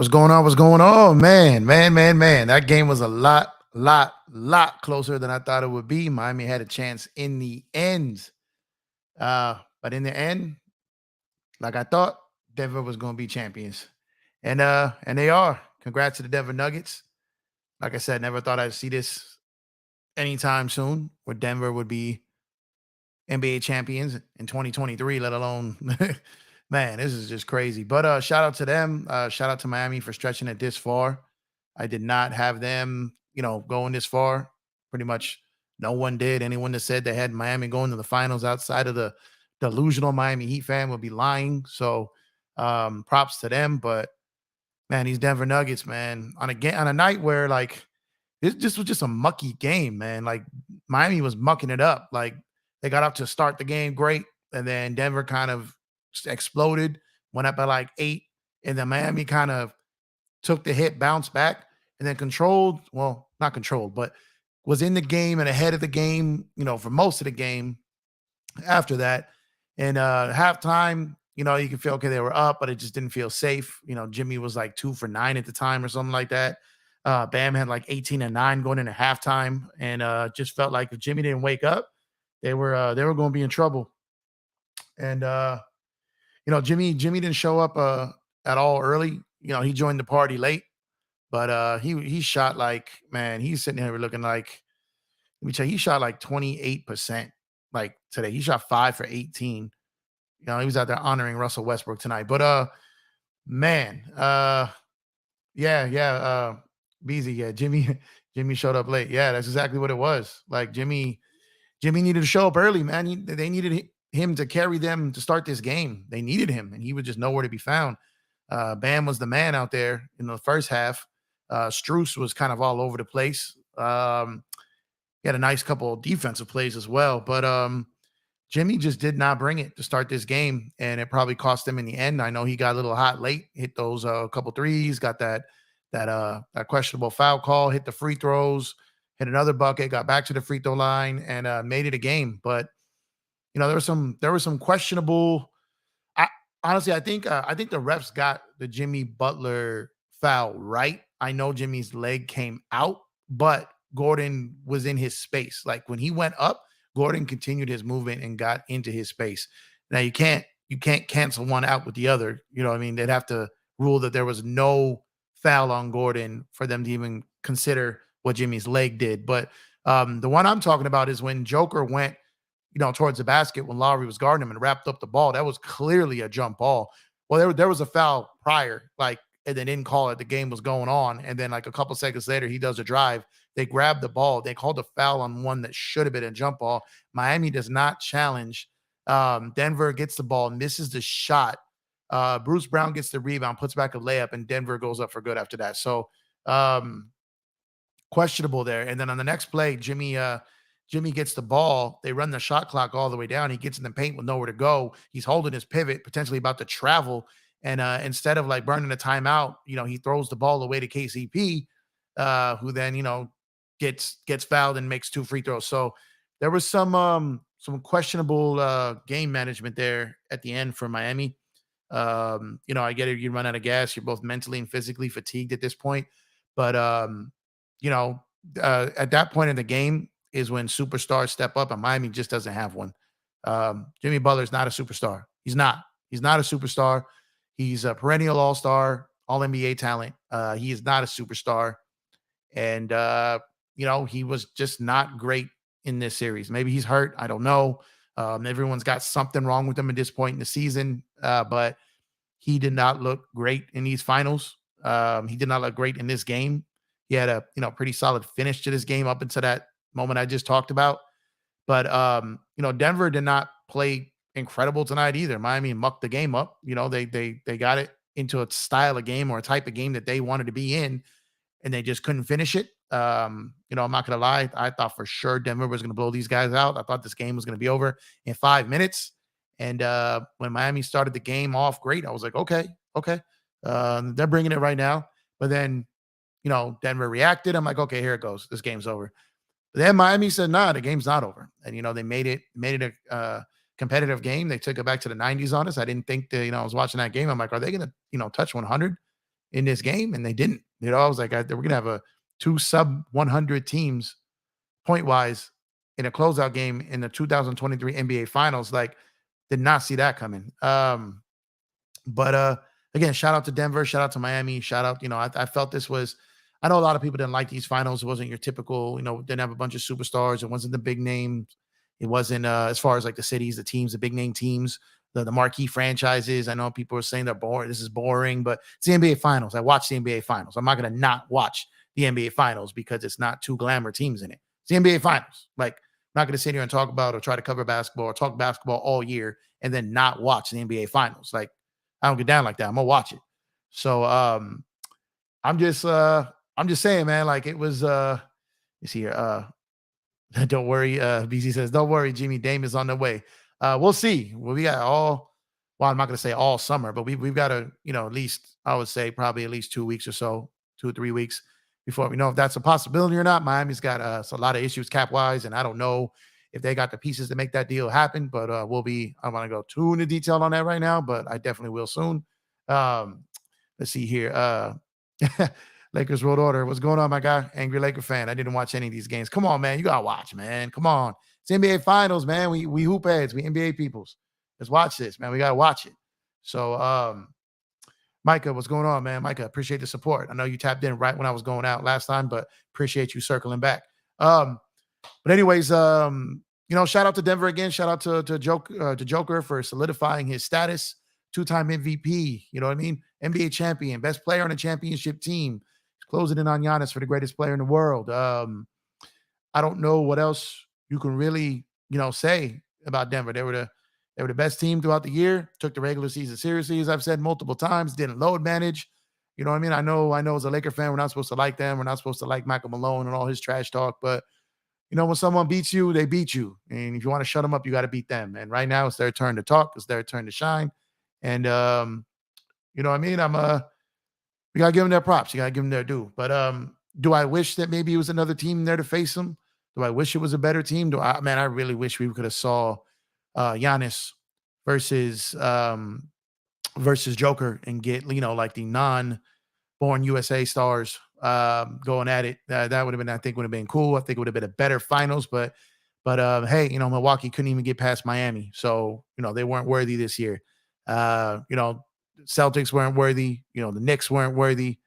What's going on? What's going on? Man. That game was a lot closer than I thought it would be. Miami had a chance in the end. But in the end, like I thought, Denver was gonna be champions. And they are. Congrats to the Denver Nuggets. Like I said, never thought I'd see this anytime soon, where Denver would be NBA champions in 2023, let alone man, this is just crazy. But shout out to them. Shout out to Miami for stretching it this far. I did not have them, going this far. Pretty much no one did. Anyone that said they had Miami going to the finals outside of the delusional Miami Heat fan would be lying. So props to them. But man, these Denver Nuggets, man, on a night where like this was just a mucky game, man. Like Miami was mucking it up. Like they got up to start the game great, and then Denver kind of exploded, went up by like 8, and then Miami kind of took the hit, bounced back, and then controlled. Well, not controlled, but was in the game and ahead of the game, for most of the game after that. And halftime, you can feel okay, they were up, but it just didn't feel safe. Jimmy was like 2 for 9 at the time or something like that. Bam had like 18 and 9 going into halftime, and just felt like if Jimmy didn't wake up, they were going to be in trouble. And Jimmy didn't show up at all early. He joined the party late, but he shot like, man, he's sitting here looking like, let me tell you, he shot like 28%. Like today, he shot 5 for 18. He was out there honoring Russell Westbrook tonight. But man, yeah, Beezy, yeah, Jimmy showed up late. Yeah, that's exactly what it was. Like Jimmy needed to show up early, man. They needed him to carry them to start this game. They needed him, and he was just nowhere to be found. Bam was the man out there in the first half. Strus was kind of all over the place. He had a nice couple of defensive plays as well, but Jimmy just did not bring it to start this game, and it probably cost him in the end. I know he got a little hot late, hit those couple threes, got that questionable foul call, hit the free throws, hit another bucket, got back to the free throw line, and made it a game. But there was some questionable. Honestly, I think the refs got the Jimmy Butler foul right. I know Jimmy's leg came out, but Gordon was in his space. Like when he went up, Gordon continued his movement and got into his space. Now you can't cancel one out with the other. You know what I mean? They'd have to rule that there was no foul on Gordon for them to even consider what Jimmy's leg did. But the one I'm talking about is when Joker went, towards the basket when Lowry was guarding him and wrapped up the ball. That was clearly a jump ball. Well, there was a foul prior, like, and they didn't call it. The game was going on. And then like a couple seconds later, he does a drive. They grab the ball. They called a foul on one that should have been a jump ball. Miami does not challenge. Denver gets the ball, misses the shot. Bruce Brown gets the rebound, puts back a layup, and Denver goes up for good after that. So questionable there. And then on the next play, Jimmy gets the ball. They run the shot clock all the way down. He gets in the paint with nowhere to go. He's holding his pivot, potentially about to travel. And instead of like burning a timeout, he throws the ball away to KCP, who then, gets fouled and makes 2 free throws. So there was some questionable game management there at the end for Miami. I get it. You run out of gas. You're both mentally and physically fatigued at this point. But, at that point in the game is when superstars step up, and Miami just doesn't have one. Jimmy Butler's not a superstar. He's not. He's not a superstar. He's a perennial all-star, all-NBA talent. He is not a superstar. And, he was just not great in this series. Maybe he's hurt. I don't know. Everyone's got something wrong with him at this point in the season. But he did not look great in these finals. He did not look great in this game. He had a, pretty solid finish to this game up until that moment I just talked about. But, Denver did not play incredible tonight either. Miami mucked the game up. They got it into a style of game or a type of game that they wanted to be in, and they just couldn't finish it. I'm not going to lie. I thought for sure Denver was going to blow these guys out. I thought this game was going to be over in 5 minutes. And when Miami started the game off great, I was like, okay. They're bringing it right now. But then, Denver reacted. I'm like, okay, here it goes. This game's over. But then Miami said, nah, the game's not over. And, they made it a competitive game. They took it back to the 90s on us. I didn't think that, I was watching that game. I'm like, are they going to, touch 100? in this game, and they didn't. I was like, we're gonna have a two sub 100 teams point wise in a closeout game in the 2023 NBA Finals. Like, did not see that coming. But again, shout out to Denver, shout out to Miami, shout out. I felt this was. I know a lot of people didn't like these finals. It wasn't your typical, didn't have a bunch of superstars. It wasn't the big names. It wasn't as far as like the cities, the teams, the big name teams, the marquee franchises. I know people are saying they're boring. This is boring, but it's the NBA Finals. I watch the NBA Finals. I'm not going to not watch the NBA Finals because it's not two glamour teams in it. It's the NBA Finals. Like, I'm not going to sit here and talk about or try to cover basketball or talk basketball all year and then not watch the NBA Finals. Like, I don't get down like that. I'm gonna watch it. So I'm just saying, man, like it was you see here, don't worry. BC says, don't worry, Jimmy, Dame is on the way. We'll see. We got I'm not gonna say all summer, but we've got to, at least I would say probably at least 2 weeks or so, 2 or 3 weeks before we know if that's a possibility or not. Miami's got a lot of issues cap wise, and I don't know if they got the pieces to make that deal happen. But I want to go too into detail on that right now, but I definitely will soon. Let's see here. Lakers Road Order. What's going on, my guy? Angry Laker fan. I didn't watch any of these games. Come on, man. You gotta watch, man. Come on. It's NBA Finals, man. We hoop heads. We NBA peoples. Let's watch this, man. We gotta watch it. So Micah, what's going on, man? Micah, appreciate the support. I know you tapped in right when I was going out last time, but appreciate you circling back. But anyways, shout out to Denver again. Shout out to Joker for solidifying his status. 2-time MVP. You know what I mean? NBA champion, best player on a championship team. He's closing in on Giannis for the greatest player in the world. I don't know what else you can really, say about Denver. They were the best team throughout the year. Took the regular season seriously, as I've said multiple times. Didn't load manage. You know what I mean? I know as a Laker fan, we're not supposed to like them. We're not supposed to like Michael Malone and all his trash talk, but when someone beats you, they beat you. And if you want to shut them up, you got to beat them. And right now it's their turn to talk. It's their turn to shine. And, you know what I mean? We got to give them their props. You got to give them their due. But do I wish that maybe it was another team there to face them? Do I wish it was a better team? I really wish we could have saw Giannis versus Joker and get, like the non-born USA stars going at it. That would have been cool. I think it would have been a better finals, but hey, Milwaukee couldn't even get past Miami. So, they weren't worthy this year. Celtics weren't worthy. The Knicks weren't worthy.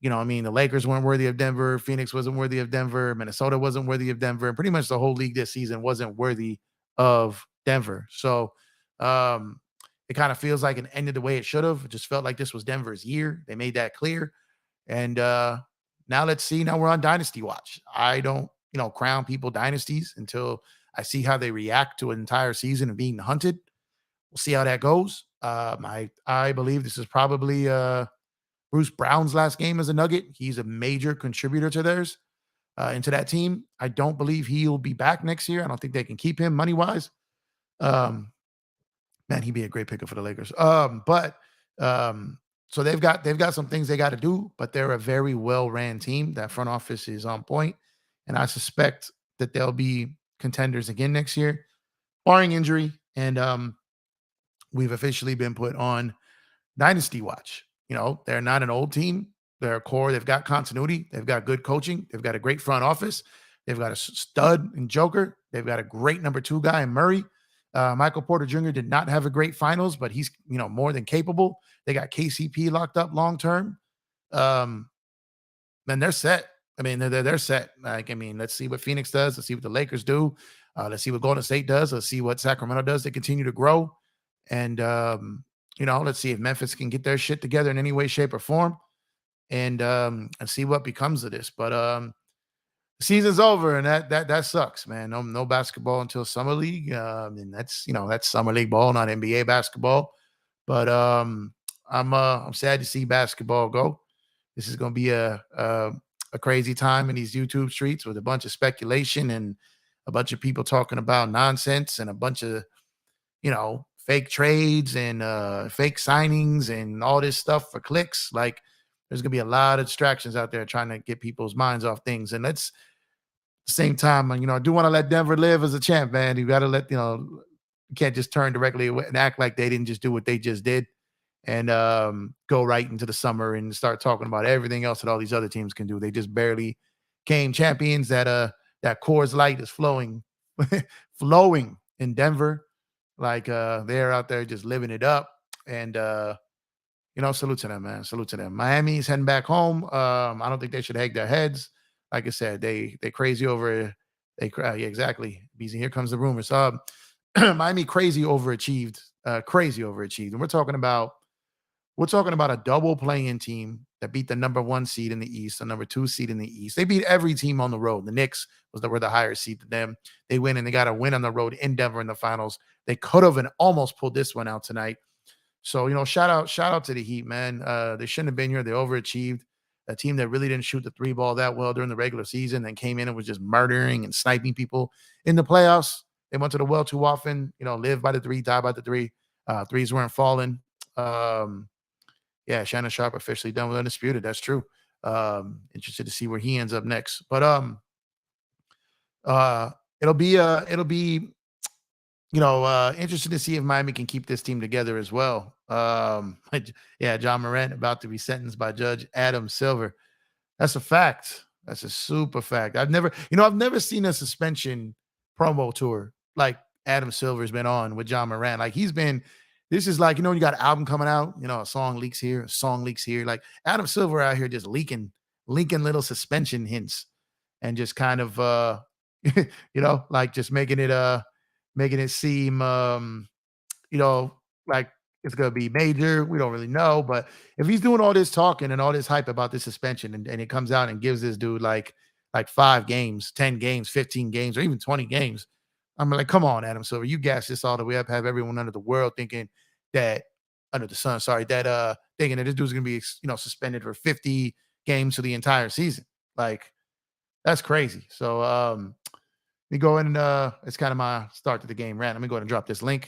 The Lakers weren't worthy of Denver. Phoenix wasn't worthy of Denver. Minnesota wasn't worthy of Denver. And pretty much the whole league this season wasn't worthy of Denver. So it kind of feels like it ended the way it should have. It just felt like this was Denver's year. They made that clear. And now let's see. Now we're on Dynasty Watch. I don't, crown people dynasties until I see how they react to an entire season of being hunted. We'll see how that goes. I believe this is probably Bruce Brown's last game as a Nugget. He's a major contributor to theirs, into that team. I don't believe he'll be back next year. I don't think they can keep him money-wise. Man, he'd be a great picker for the Lakers. So they've got some things they got to do, but they're a very well-ran team. That front office is on point, and I suspect that they'll be contenders again next year, barring injury. And we've officially been put on Dynasty Watch. They're not an old team. They're a core. They've got continuity. They've got good coaching. They've got a great front office. They've got a stud in Joker. They've got a great number 2 guy in Murray. Michael Porter Jr. did not have a great finals, but he's, more than capable. They got KCP locked up long-term. And they're set. They're set. Let's see what Phoenix does. Let's see what the Lakers do. Let's see what Golden State does. Let's see what Sacramento does. They continue to grow. And, let's see if Memphis can get their shit together in any way, shape, or form, and see what becomes of this. But the season's over, and that sucks, man. No basketball until summer league, and that's summer league ball, not NBA basketball. But I'm sad to see basketball go. This is going to be a crazy time in these YouTube streets with a bunch of speculation and a bunch of people talking about nonsense and a bunch of fake trades and fake signings and all this stuff for clicks. Like, there's gonna be a lot of distractions out there trying to get people's minds off things. And let's, at the same time, I do want to let Denver live as a champ, man. You got to let, you can't just turn directly away and act like they didn't just do what they just did. and go right into the summer and start talking about everything else that all these other teams can do. They just barely came champions. That Coors Light is flowing, flowing in Denver. Like they're out there just living it up. And salute to them, man. Salute to them. Miami's heading back home. I don't think they should hang their heads. Like I said, they crazy over. Yeah, exactly. Beezy, here comes the rumors. Miami crazy overachieved, crazy overachieved, and we're talking about a double playing team that beat the number one seed in the East, the number two seed in the East. They beat every team on the road. The Knicks were the higher seed than them. They win, and they got a win on the road in Denver in the finals. They could have and almost pulled this one out tonight. So, shout out to the Heat, man. They shouldn't have been here. They overachieved. A team that really didn't shoot the three ball that well during the regular season and came in and was just murdering and sniping people in the playoffs. They went to the well too often, live by the three, die by the three. Threes weren't falling. Yeah, Shannon Sharp officially done with Undisputed. That's true. Interested to see where he ends up next. But uh it'll be interesting to see if Miami can keep this team together as well. Yeah, John Morant about to be sentenced by Judge Adam Silver. That's a fact. That's a super fact. I've never seen a suspension promo tour like Adam Silver's been on with John Morant. Like this is like, you got an album coming out, a song leaks here, a song leaks here. Like Adam Silver out here just leaking little suspension hints and just kind of like just making it seem like it's gonna be major. We don't really know. But if he's doing all this talking and all this hype about this suspension and it comes out and gives this dude like 5 games, 10 games, 15 games, or even 20 games, I'm like, come on, Adam Silver, you gas this all the way up, have everyone under the world thinking that under the sun, sorry, that thinking that this dude's gonna be suspended for 50 games for the entire season. Like, that's crazy. So let me go in and it's kind of my start to the game rant. Let me go ahead and drop this link.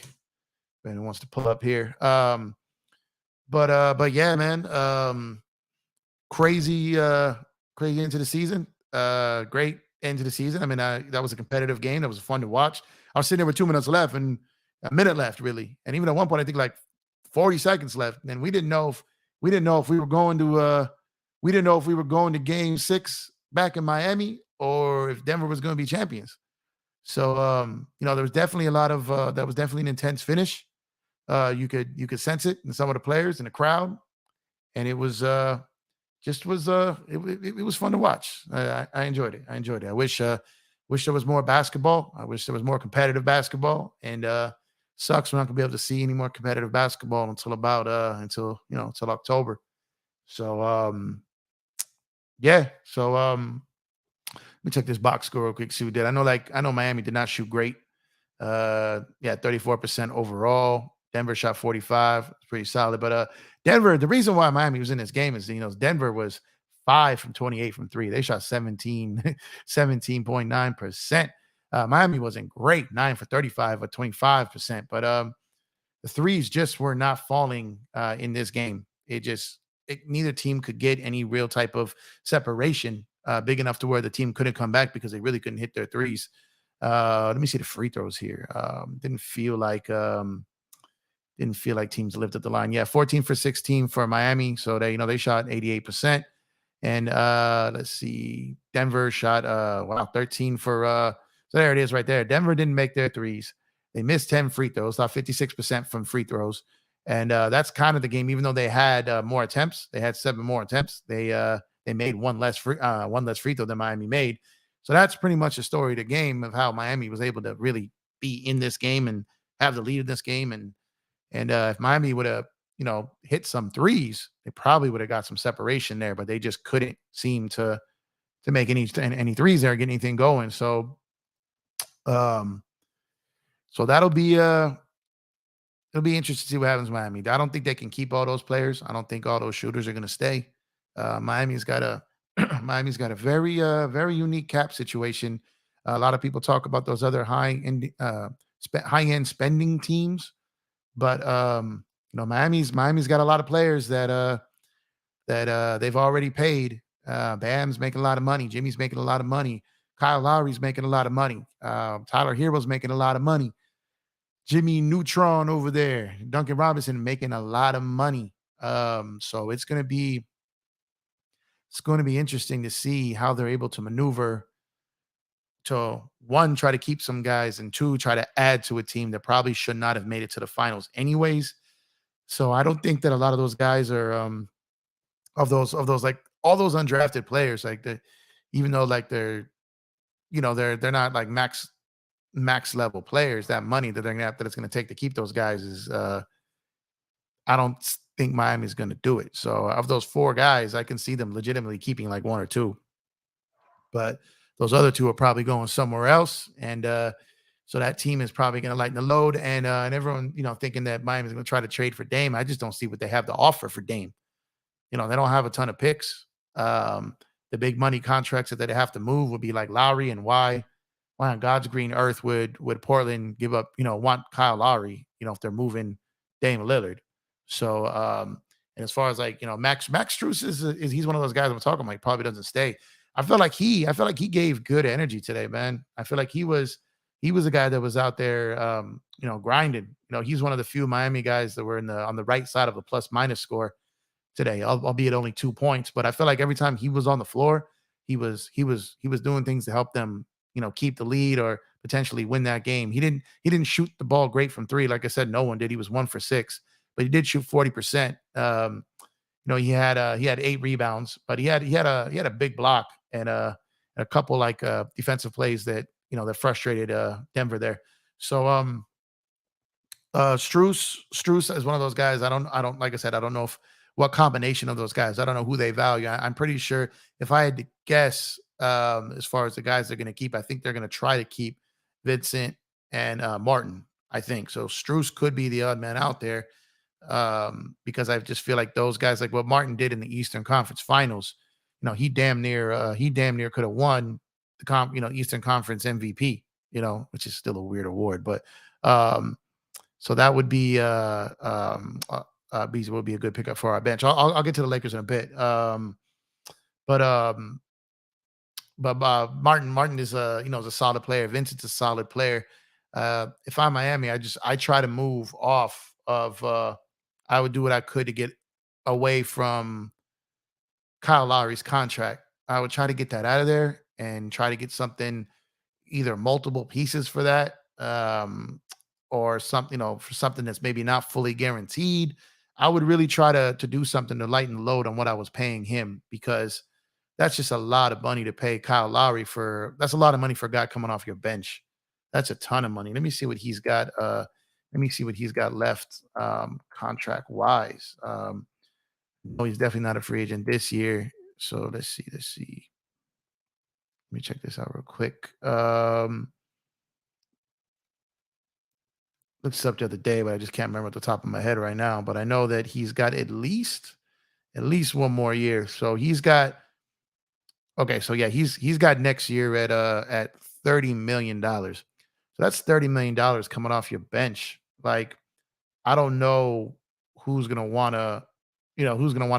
If anyone wants to pull up here. But yeah, man. Crazy into the season. Great end to the season. I mean, that was a competitive game. That was fun to watch. I was sitting there with 2 minutes left and a minute left, really. And even at one point, I think like 40 seconds left. And we didn't know if we were going to game 6 back in Miami or if Denver was going to be champions. So there was definitely a lot of that was definitely an intense finish. You could sense it in some of the players in the crowd, and it was it was fun to watch. I enjoyed it. I wish there was more basketball. I wish there was more competitive basketball, and sucks we're not gonna be able to see any more competitive basketball until until October. So yeah. So let me check this box score real quick. See who did. I know Miami did not shoot great. Yeah, 34% overall. Denver shot 45. It's pretty solid. But Denver, the reason why Miami was in this game is, Denver was 5 from 28 from 3. They shot 17.9%. Miami wasn't great, 9 for 35 or 25%. But the threes just were not falling in this game. Neither team could get any real type of separation big enough to where the team couldn't come back because they really couldn't hit their threes. Let me see the free throws here. Didn't feel like teams lived up the line. Yeah, 14 for 16 for Miami. So they shot 88%. And let's see, Denver shot 13 for so there it is right there. Denver didn't make their threes. They missed 10 free throws, not 56% from free throws. And that's kind of the game. Even though they had more attempts, they had 7 more attempts. They made one less free throw than Miami made. So that's pretty much the story of the game of how Miami was able to really be in this game and have the lead in this game. And if Miami would have, hit some threes, they probably would have got some separation there, but they just couldn't seem to make any threes there, get anything going. So, that'll be it'll be interesting to see what happens with Miami. I don't think they can keep all those players. I don't think all those shooters are going to stay. Miami's got a very very unique cap situation. A lot of people talk about those other high end spending teams, but Miami's got a lot of players that they've already paid. Bam's making a lot of money. Jimmy's making a lot of money. Kyle Lowry's making a lot of money. Tyler Hero's making a lot of money. Jimmy Neutron over there, Duncan Robinson making a lot of money. So it's going to be interesting to see how they're able to maneuver to one, try to keep some guys, and two, try to add to a team that probably should not have made it to the finals anyways. So I don't think that a lot of those guys are of those like all those undrafted players, like the even though like they're not like max level players, that money that they're gonna have that it's gonna take to keep those guys is I don't think Miami's gonna do it. So of those four guys, I can see them legitimately keeping like one or two, but those other two are probably going somewhere else. And so that team is probably going to lighten the load. And everyone, thinking that Miami's going to try to trade for Dame. I just don't see what they have to offer for Dame. They don't have a ton of picks. The big money contracts that they have to move would be like Lowry, and why on God's green earth would Portland give up, want Kyle Lowry, if they're moving Dame Lillard. So and as far as like, Max Strus is he's one of those guys I'm talking about, he probably doesn't stay. I feel like he gave good energy today, man. I feel like he was a guy that was out there grinding. He's one of the few Miami guys that were on the right side of a plus minus score today, albeit only 2 points. But I feel like every time he was on the floor, he was doing things to help them, keep the lead or potentially win that game. He didn't shoot the ball great from three. Like I said, no one did. He was 1 for 6, but he did shoot 40%. He had 8 rebounds, but he had a big block and a couple like defensive plays that frustrated Denver there. So Strus is one of those guys. I don't like I said, I don't know if what combination of those guys. I don't know who they value. I'm pretty sure if I had to guess, as far as the guys they're going to keep, I think they're going to try to keep Vincent and Martin. I think so. Strus could be the odd man out there, because I just feel like those guys, like what Martin did in the Eastern Conference Finals. He damn near could have won the Eastern Conference MVP. Which is still a weird award, but um, so that would be Beasley would be a good pickup for our bench. I'll get to the Lakers in a bit. But Martin is a solid player. Vincent's a solid player. If I'm Miami, I try to move off of. I would do what I could to get away from Kyle Lowry's contract. I would try to get that out of there and try to get something, either multiple pieces for that, or something, for something that's maybe not fully guaranteed. I would really try to do something to lighten the load on what I was paying him, because that's just a lot of money to pay Kyle Lowry for. That's a lot of money for a guy coming off your bench. That's a ton of money. Let me see what he's got. Left, contract wise. No, he's definitely not a free agent this year. So let's see. Let me check this out real quick. Looked this up the other day, but I just can't remember at the top of my head right now. But I know that he's got at least one more year. So he's got okay. So yeah, he's got next year at $30 million. So that's $30 million coming off your bench. Like, I don't know who's gonna wanna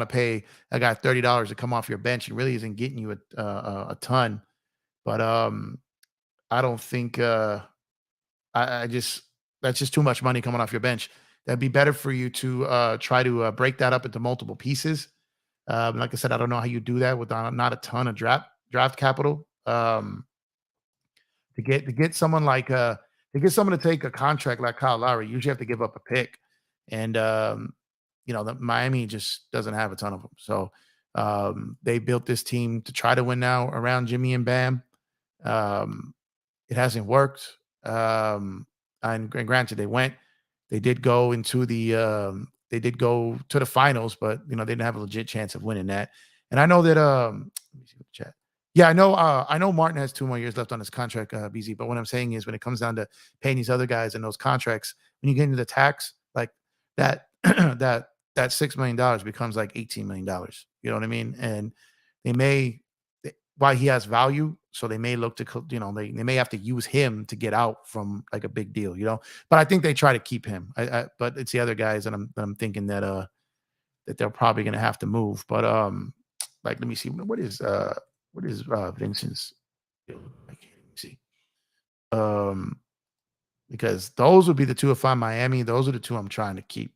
pay a guy $30 to come off your bench and really isn't getting you a ton. But I don't think I just that's just too much money coming off your bench. That'd be better for you to try to break that up into multiple pieces. Like I said, I don't know how you do that with not a ton of draft capital. To get someone like to get someone to take a contract like Kyle Lowry, you usually have to give up a pick, and the Miami just doesn't have a ton of them. So they built this team to try to win now around Jimmy and Bam. Um, it hasn't worked. And granted, they did go to the finals, but they didn't have a legit chance of winning that. And I know that let me see what the chat. Yeah, I know Martin has 2 more years left on his contract, BZ. But what I'm saying is when it comes down to paying these other guys and those contracts, when you get into the tax, like that that $6 million becomes like $18 million. You know what I mean? And they may why he has value. So they may look to, they may have to use him to get out from like a big deal. But I think they try to keep him. But it's the other guys that I'm thinking that they're probably going to have to move. But like, let me see. What is Vincent's deal? I can't even see. Um, because those would be the two if I'm Miami. Those are the two I'm trying to keep.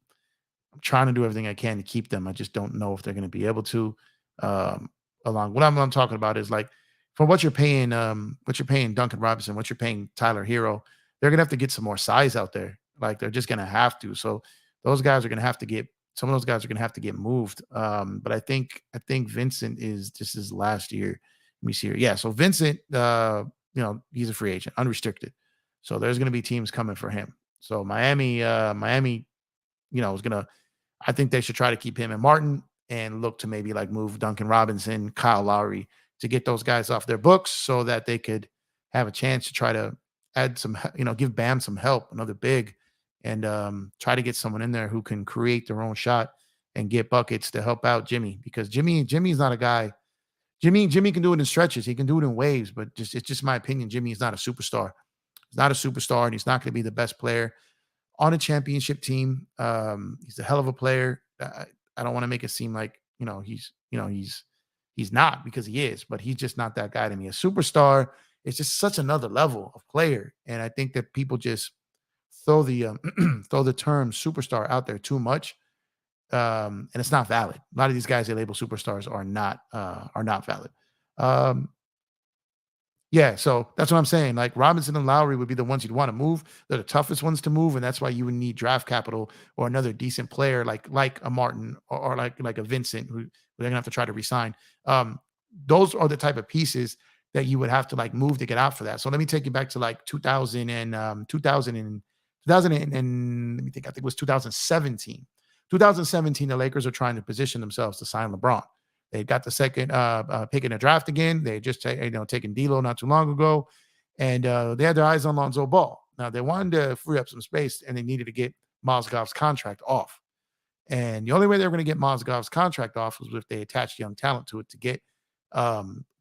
I'm trying to do everything I can to keep them. I just don't know if they're going to be able to. Um, Along what I'm talking about is like for what you're paying Duncan Robinson, what you're paying Tyler Hero, they're gonna have to get some more size out there. Like they're just gonna have to. So those guys are gonna have to get some of those guys are gonna have to get moved. But I think Vincent is this is last year. Let me see here. Yeah, so Vincent, he's a free agent, unrestricted. So there's gonna be teams coming for him. So Miami, is gonna I think they should try to keep him and Martin and look to maybe like move Duncan Robinson, Kyle Lowry to get those guys off their books so that they could have a chance to try to add some, give Bam some help, another big, and try to get someone in there who can create their own shot and get buckets to help out Jimmy because Jimmy's not a guy. Jimmy can do it in stretches. He can do it in waves, but it's just my opinion. Jimmy is not a superstar. He's not a superstar, and he's not going to be the best player on a championship team. He's a hell of a player. I don't want to make it seem like he's not because he is, but he's just not that guy to me. A superstar is just such another level of player, and I think that people just throw the throw the term superstar out there too much, and it's not valid. A lot of these guys they label superstars are not valid. Um, yeah, so that's what I'm saying. Like Robinson and Lowry would be the ones you'd want to move. They're the toughest ones to move, and that's why you would need draft capital or another decent player like a Martin or like a Vincent who they're gonna have to try to resign. Um, those are the type of pieces that you would have to like move to get out for that. So let me take you back to like 2000 and 2000 and 2000 and let me think. I think it was 2017. 2017, the Lakers are trying to position themselves to sign LeBron. They got the second pick in the draft again. They just taken D'Lo not too long ago, and they had their eyes on Lonzo Ball. Now they wanted to free up some space, and they needed to get Mozgov's contract off. And the only way they were going to get Mozgov's contract off was if they attached young talent to it to get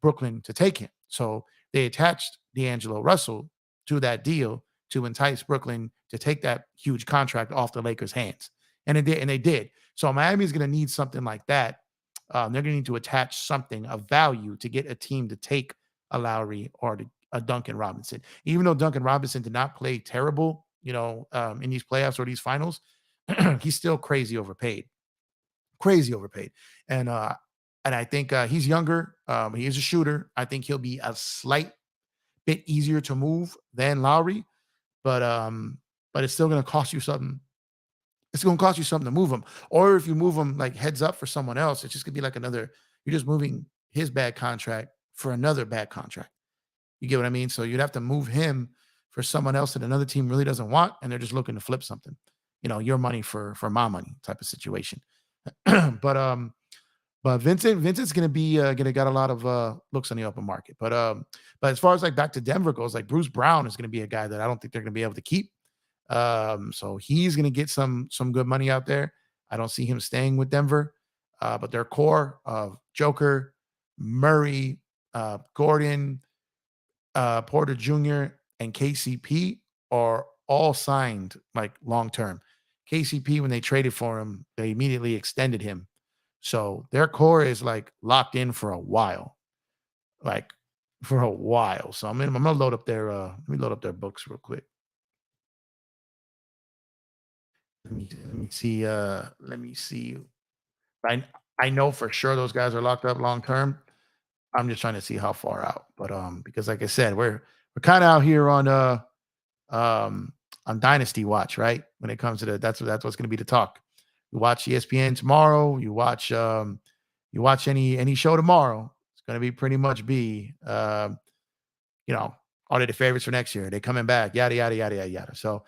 Brooklyn to take him. So they attached D'Angelo Russell to that deal to entice Brooklyn to take that huge contract off the Lakers' hands, and it did. And they did. So Miami's going to need something like that. They're going to need to attach something of value to get a team to take a Lowry or a Duncan Robinson. Even though Duncan Robinson did not play terrible, in these playoffs or these finals, he's still crazy overpaid. And I think he's younger. He is a shooter. I think he'll be a slight bit easier to move than Lowry, but it's still going to cost you something. It's going to cost you something to move him. Or if you move him like heads up for someone else, it's just going to be like you're just moving his bad contract for another bad contract. You get what I mean? So you'd have to move him for someone else that another team really doesn't want, and they're just looking to flip something. Your money for my money type of situation. but Vincent's gonna be gonna got a lot of looks on the open market. But as far as like back to Denver goes, like Bruce Brown is gonna be a guy that I don't think they're gonna be able to keep. So he's gonna get some good money out there. I don't see him staying with Denver. But their core of Joker, Murray, Gordon, Porter Jr., and KCP are all signed like long term. KCP, when they traded for him, they immediately extended him. So their core is like locked in for a while, like for a while. So I'm gonna load up their let me load up their books real quick. Let me see. Let me see. I I know for sure those guys are locked up long term. I'm just trying to see how far out. But because like I said, we're kind of out here um on Dynasty Watch, right? When it comes to that's what's gonna be the talk. You watch ESPN tomorrow, you watch any show tomorrow, it's gonna be pretty much be you know, are they the favorites for next year? Are they coming back? Yada yada yada yada yada. So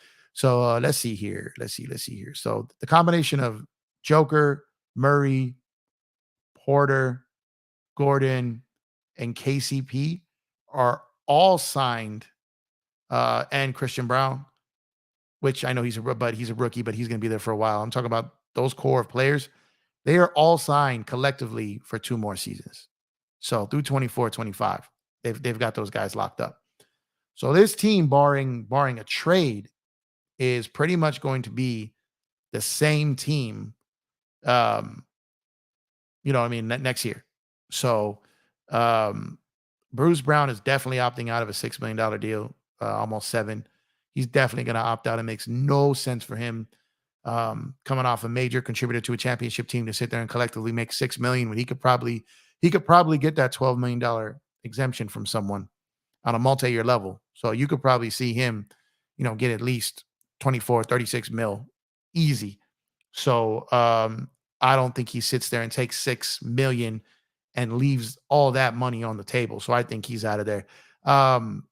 let's see here. Let's see here. So the combination of Joker, Murray, Porter, Gordon, and KCP are all signed, and Christian Brown, which I know he's a rookie, but he's going to be there for a while. I'm talking about those core of players. They are all signed collectively for 2 more seasons. So through 24, 25, they've got those guys locked up. So this team, barring a trade, is pretty much going to be the same team. Um, what I mean, next year. So um, Bruce Brown is definitely opting out of a $6 million deal, almost seven. he's definitely going to opt out. It makes no sense for him coming off a major contributor to a championship team to sit there and collectively make 6 million when he could probably get that $12 million exemption from someone on a multi-year level. So you could probably see him, get at least 24, 36 mil easy. So I don't think he sits there and takes 6 million and leaves all that money on the table. So I think he's out of there. Um,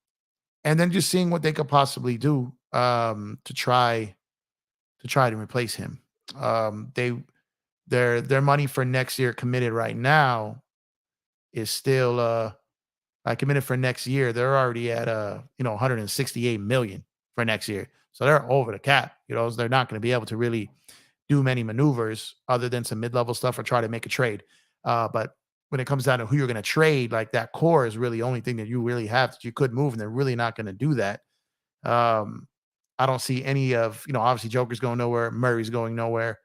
and then just seeing what they could possibly do to try to replace him. Their money for next year committed right now is still I committed for next year. They're already at 168 million for next year. So they're over the cap. So they're not going to be able to really do many maneuvers other than some mid-level stuff or try to make a trade. But when it comes down to who you're going to trade, like that core is really the only thing that you really have that you could move, and they're really not going to do that. Um, I don't see any of, obviously Joker's going nowhere, Murray's going nowhere,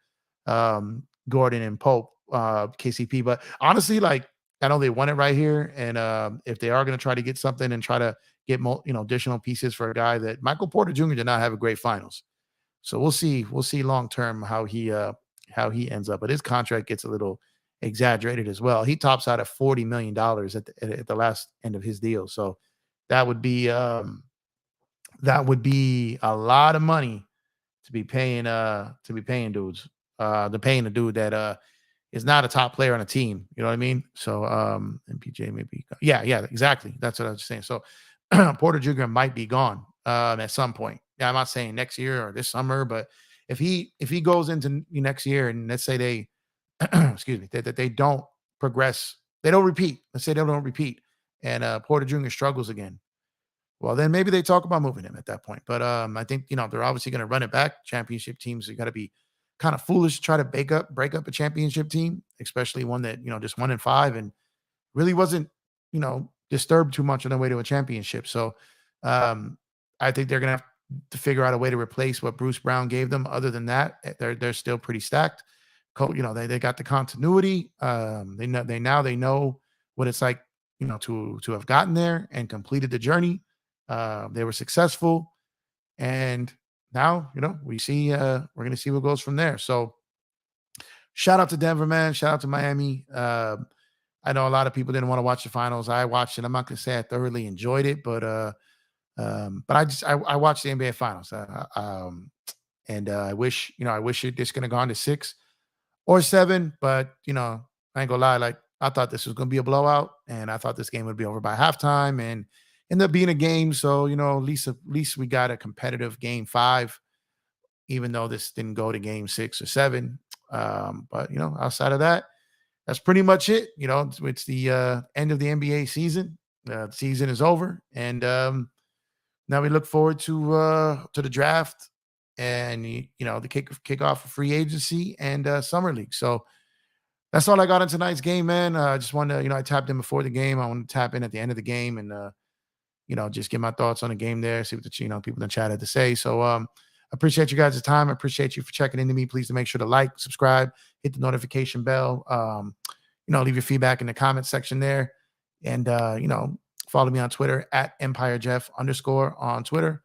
Gordon and Pope, KCP. But honestly, like I know they want it right here, and if they are going to try to get something and try to get additional pieces for a guy that Michael Porter Jr. did not have a great finals, so we'll see. We'll see long term how he ends up. But his contract gets a little exaggerated as well. He tops out at $40 million at the last end of his deal, so that would be a lot of money to be paying dudes. They're paying a dude that is not a top player on a team. You know what I mean? So MPJ maybe yeah, exactly. That's what I was saying. So Porter Jr. might be gone at some point. Yeah, I'm not saying next year or this summer, but if he goes into next year and let's say they excuse me, that they don't progress, they don't repeat. Let's say they don't repeat, and Porter Jr. struggles again. Well, then maybe they talk about moving him at that point. But I think they're obviously going to run it back. Championship teams, you got to be kind of foolish to try to break up a championship team, especially one that just 1-5 and really wasn't disturbed too much on the way to a championship. So um, I think they're going to have to figure out a way to replace what Bruce Brown gave them. Other than that, they're still pretty stacked. They got the continuity. They know what it's like to have gotten there and completed the journey. They were successful, and now we're going to see what goes from there. So shout out to Denver, man. Shout out to Miami. I know a lot of people didn't want to watch the finals. I watched it. I'm not going to say I thoroughly enjoyed it, but I watched the NBA finals. And I wish it just going to go on to 6 or 7, but I ain't gonna lie, like I thought this was gonna be a blowout, and I thought this game would be over by halftime, and ended up being a game. So at least we got a competitive game 5, even though this didn't go to game 6 or 7. But outside of that, that's pretty much it. It's the end of the NBA season. The season is over, and now we look forward to the draft and the kickoff of free agency and summer league. So that's all I got in tonight's game, man. I just wanted to, I tapped in before the game. I want to tap in at the end of the game and just get my thoughts on the game there, see what the people in the chat had to say. So I appreciate you guys' time. I appreciate you for checking into me. Please make sure to like, subscribe, hit the notification bell. Leave your feedback in the comment section there. And follow me on Twitter at EmpireJeff_ on Twitter.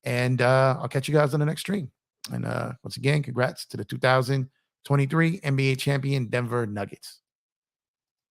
And I'll catch you guys on the next stream. And once again, congrats to the 2023 NBA champion Denver Nuggets.